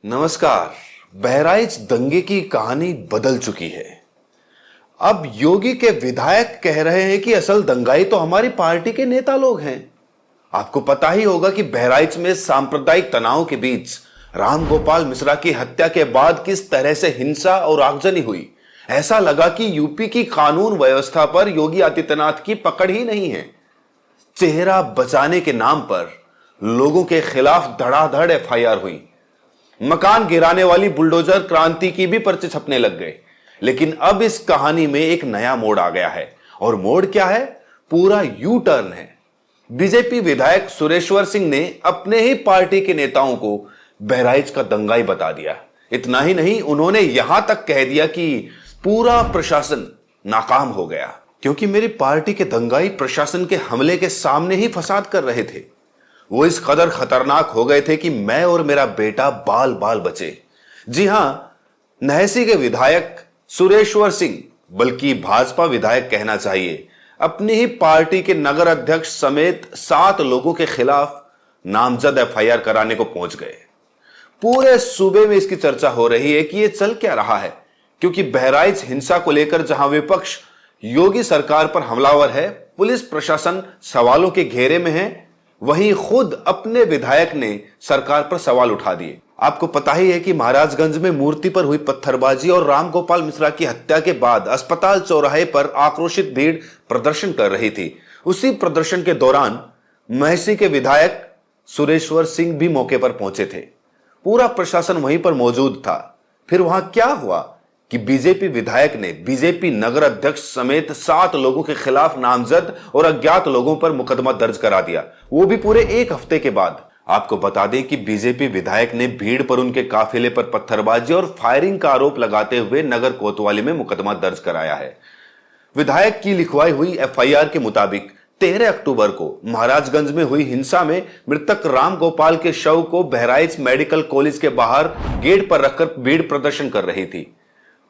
नमस्कार। बहराइच दंगे की कहानी बदल चुकी है। अब योगी के विधायक कह रहे हैं कि असल दंगाई तो हमारी पार्टी के नेता लोग हैं। आपको पता ही होगा कि बहराइच में सांप्रदायिक तनाव के बीच राम गोपाल मिश्रा की हत्या के बाद किस तरह से हिंसा और आगजनी हुई। ऐसा लगा कि यूपी की कानून व्यवस्था पर योगी आदित्यनाथ की पकड़ ही नहीं है। चेहरा बचाने के नाम पर लोगों के खिलाफ धड़ाधड़ एफआईआर हुई। मकान गिराने वाली बुलडोजर क्रांति की भी पर्चे छपने लग गए। लेकिन अब इस कहानी में एक नया मोड़ आ गया है। और मोड़ क्या है? पूरा यू टर्न है। बीजेपी विधायक सुरेश्वर सिंह ने अपने ही पार्टी के नेताओं को बहराइच का दंगाई बता दिया। इतना ही नहीं, उन्होंने यहां तक कह दिया कि पूरा प्रशासन नाकाम हो गया, क्योंकि मेरी पार्टी के दंगाई प्रशासन के हमले के सामने ही फसाद कर रहे थे। वो इस कदर खतरनाक हो गए थे कि मैं और मेरा बेटा बाल बाल बचे। जी हां, नहसी के विधायक सुरेश्वर सिंह, बल्कि भाजपा विधायक कहना चाहिए, अपनी ही पार्टी के नगर अध्यक्ष समेत 7 लोगों के खिलाफ नामजद एफआईआर कराने को पहुंच गए। पूरे सूबे में इसकी चर्चा हो रही है कि यह चल क्या रहा है, क्योंकि बहराइच हिंसा को लेकर जहां विपक्ष योगी सरकार पर हमलावर है, पुलिस प्रशासन सवालों के घेरे में है, वहीं खुद अपने विधायक ने सरकार पर सवाल उठा दिए। आपको पता ही है कि महाराजगंज में मूर्ति पर हुई पत्थरबाजी और राम गोपाल मिश्रा की हत्या के बाद अस्पताल चौराहे पर आक्रोशित भीड़ प्रदर्शन कर रही थी। उसी प्रदर्शन के दौरान महसी के विधायक सुरेश्वर सिंह भी मौके पर पहुंचे थे। पूरा प्रशासन वहीं पर मौजूद था। फिर वहां क्या हुआ कि बीजेपी विधायक ने बीजेपी नगर अध्यक्ष समेत 7 लोगों के खिलाफ नामजद और अज्ञात लोगों पर मुकदमा दर्ज करा दिया, वो भी पूरे 1 हफ्ते के बाद। आपको बता दें कि बीजेपी विधायक ने भीड़ पर उनके काफिले पर पत्थरबाजी और फायरिंग का आरोप लगाते हुए नगर कोतवाली में मुकदमा दर्ज कराया है। विधायक की लिखवाई हुई एफआईआर के मुताबिक 13 अक्टूबर को महाराजगंज में हुई हिंसा में मृतक राम गोपाल के शव को बहराइच मेडिकल कॉलेज के बाहर गेट पर रखकर भीड़ प्रदर्शन कर रही थी।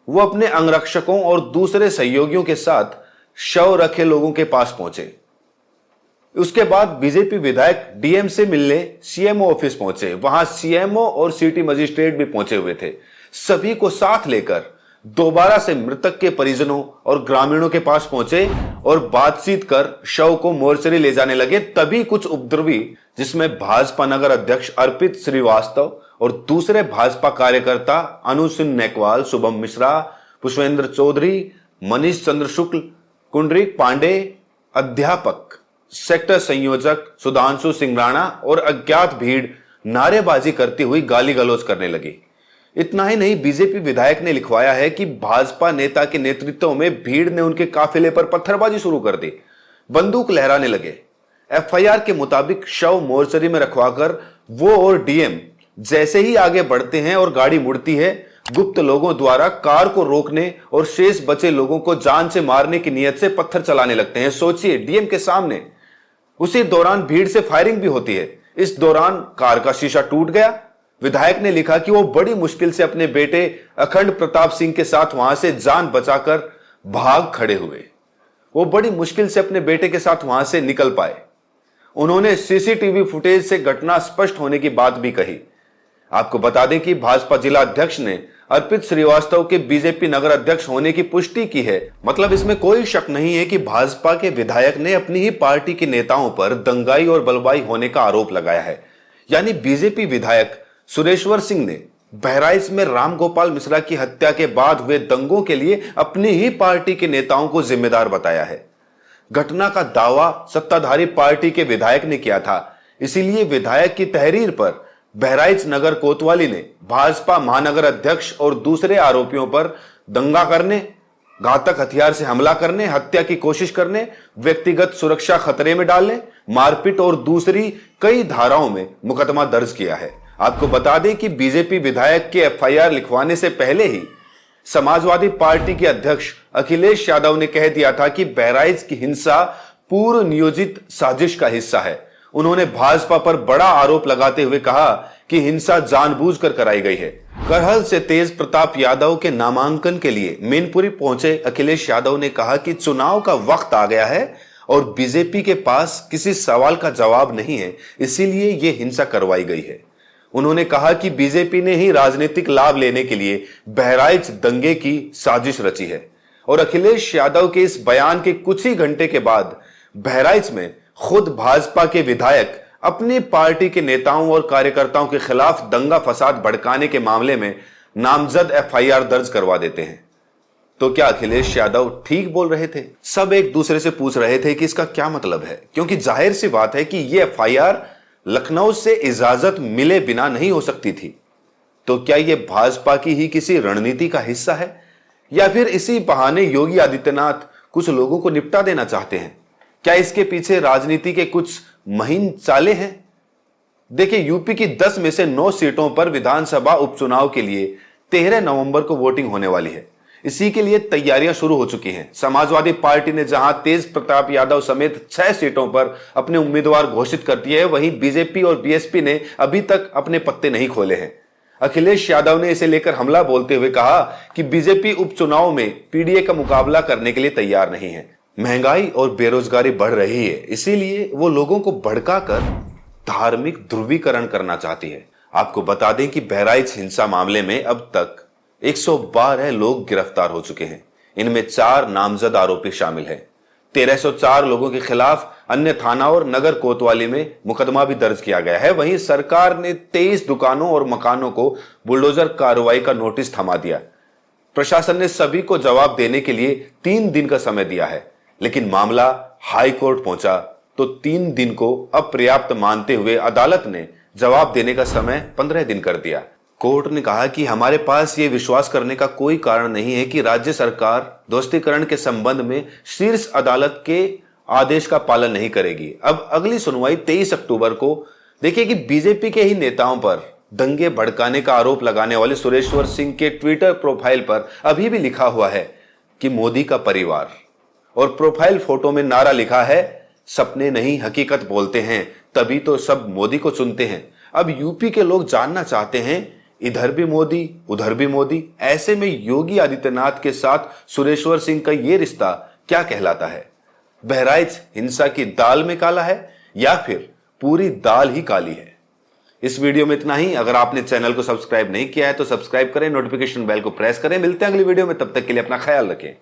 वो अपने अंगरक्षकों और दूसरे सहयोगियों के साथ शव रखे लोगों के पास पहुंचे। उसके बाद बीजेपी विधायक डीएम से मिलने सीएमओ ऑफिस पहुंचे। वहां सीएमओ और सिटी मजिस्ट्रेट भी पहुंचे हुए थे। सभी को साथ लेकर दोबारा से मृतक के परिजनों और ग्रामीणों के पास पहुंचे और बातचीत कर शव को मोर्चरी ले जाने लगे। तभी कुछ उपद्रवी, जिसमें भाजपा नगर अध्यक्ष अर्पित श्रीवास्तव और दूसरे भाजपा कार्यकर्ता अनुसिन नेकवाल, शुभम मिश्रा, पुष्पेंद्र चौधरी, मनीष चंद्र शुक्ल, कुंडरिक पांडे, अध्यापक, सेक्टर संयोजक सुधांशु सिंह राणा और अज्ञात भीड़ नारेबाजी करती हुई गाली गलौज करने लगी। इतना ही नहीं, बीजेपी विधायक ने लिखवाया है कि भाजपा नेता के नेतृत्व में भीड़ ने उनके काफिले पर पत्थरबाजी शुरू कर दी, बंदूक लहराने लगे। एफआईआर के मुताबिक शव मोर्चरी में रखवाकर वो और डीएम जैसे ही आगे बढ़ते हैं और गाड़ी मुड़ती है, गुप्त लोगों द्वारा कार को रोकने और शेष बचे लोगों को जान से मारने की नीयत से पत्थर चलाने लगते हैं। सोचिए, डीएम के सामने। उसी दौरान भीड़ से फायरिंग भी होती है। इस दौरान कार का शीशा टूट गया। विधायक ने लिखा कि वो बड़ी मुश्किल से अपने बेटे अखंड प्रताप सिंह के साथ वहां से जान बचाकर भाग खड़े हुए। वो बड़ी मुश्किल से अपने बेटे के साथ वहां से निकल पाए। उन्होंने सीसीटीवी फुटेज से घटना स्पष्ट होने की बात भी कही। आपको बता दें कि भाजपा जिला अध्यक्ष ने अर्पित श्रीवास्तव के बीजेपी नगर अध्यक्ष होने की पुष्टि की है। मतलब इसमें कोई शक नहीं है कि भाजपा के विधायक ने अपनी ही पार्टी के नेताओं पर दंगाई और बलवाई होने का आरोप लगाया है। यानी बीजेपी विधायक सुरेश्वर सिंह ने बहराइच में राम गोपाल मिश्रा की हत्या के बाद हुए दंगों के लिए अपनी ही पार्टी के नेताओं को जिम्मेदार बताया है। घटना का दावा सत्ताधारी पार्टी के विधायक ने किया था। इसीलिए विधायक की तहरीर पर बहराइच नगर कोतवाली ने भाजपा महानगर अध्यक्ष और दूसरे आरोपियों पर दंगा करने, घातक हथियार से हमला करने, हत्या की कोशिश करने, व्यक्तिगत सुरक्षा खतरे में डालने, मारपीट और दूसरी कई धाराओं में मुकदमा दर्ज किया है। आपको बता दें कि बीजेपी विधायक के एफआईआर लिखवाने से पहले ही समाजवादी पार्टी के अध्यक्ष अखिलेश यादव ने कह दिया था कि बहराइच की हिंसा पूर्व नियोजित साजिश का हिस्सा है। उन्होंने भाजपा पर बड़ा आरोप लगाते हुए कहा कि हिंसा जानबूझकर कराई गई है। करहल से तेज प्रताप यादव के नामांकन के लिए मैनपुरी पहुंचे अखिलेश यादव ने कहा कि चुनाव का वक्त आ गया है और बीजेपी के पास किसी सवाल का जवाब नहीं है, इसीलिए यह हिंसा करवाई गई है। उन्होंने कहा कि बीजेपी ने ही राजनीतिक लाभ लेने के लिए बहराइच दंगे की साजिश रची है और अखिलेश यादव के इस बयान के कुछ ही घंटे के बाद बहराइच में खुद भाजपा के विधायक अपनी पार्टी के नेताओं और कार्यकर्ताओं के खिलाफ दंगा फसाद भड़काने के मामले में नामजद एफआईआर दर्ज करवा देते हैं। तो क्या अखिलेश यादव ठीक बोल रहे थे? सब एक दूसरे से पूछ रहे थे कि इसका क्या मतलब है, क्योंकि जाहिर सी बात है कि यह एफआईआर लखनऊ से इजाजत मिले बिना नहीं हो सकती थी। तो क्या यह भाजपा की ही किसी रणनीति का हिस्सा है या फिर इसी बहाने योगी आदित्यनाथ कुछ लोगों को निपटा देना चाहते हैं? क्या इसके पीछे राजनीति के कुछ महीन चाले हैं? देखिए, यूपी की 10 में से 9 सीटों पर विधानसभा उपचुनाव के लिए 13 नवंबर को वोटिंग होने वाली है। इसी के लिए तैयारियां शुरू हो चुकी हैं। समाजवादी पार्टी ने जहां तेज प्रताप यादव समेत 6 सीटों पर अपने उम्मीदवार घोषित कर दिए हैं, वहीं बीजेपी और बीएसपी ने अभी तक अपने पत्ते नहीं खोले हैं। अखिलेश यादव ने इसे लेकर हमला बोलते हुए कहा कि बीजेपी उपचुनाव में पीडीए का मुकाबला करने के लिए तैयार नहीं है। महंगाई और बेरोजगारी बढ़ रही है, इसीलिए वो लोगों को भड़काकर धार्मिक ध्रुवीकरण करना चाहती है। आपको बता दें कि बहराइच हिंसा मामले में अब तक 112 लोग गिरफ्तार हो चुके हैं। इनमें 4 नामजद आरोपी शामिल हैं। 1304 लोगों के खिलाफ अन्य थाना और नगर कोतवाली में मुकदमा भी दर्ज किया गया है। वहीं सरकार ने 23 दुकानों और मकानों को बुलडोजर कार्रवाई का नोटिस थमा दिया। प्रशासन ने सभी को जवाब देने के लिए 3 दिन का समय दिया है, लेकिन मामला हाई कोर्ट पहुंचा तो 3 दिन को अपर्याप्त मानते हुए अदालत ने जवाब देने का समय 15 दिन कर दिया। कोर्ट ने कहा कि हमारे पास यह विश्वास करने का कोई कारण नहीं है कि राज्य सरकार दोस्तीकरण के संबंध में शीर्ष अदालत के आदेश का पालन नहीं करेगी। अब अगली सुनवाई 23 अक्टूबर को। देखिए कि बीजेपी के ही नेताओं पर दंगे भड़काने का आरोप लगाने वाले सुरेश्वर सिंह के ट्विटर प्रोफाइल पर अभी भी लिखा हुआ है कि मोदी का परिवार, और प्रोफाइल फोटो में नारा लिखा है, सपने नहीं हकीकत बोलते हैं, तभी तो सब मोदी को चुनते हैं। अब यूपी के लोग जानना चाहते हैं, इधर भी मोदी उधर भी मोदी। ऐसे में योगी आदित्यनाथ के साथ सुरेश्वर सिंह का यह रिश्ता क्या कहलाता है? बहराइच हिंसा की दाल में काला है या फिर पूरी दाल ही काली है? इस वीडियो में इतना ही। अगर आपने चैनल को सब्सक्राइब नहीं किया है तो सब्सक्राइब करें, नोटिफिकेशन बेल को प्रेस करें। मिलते हैं अगली वीडियो में, तब तक के लिए अपना ख्याल रखें।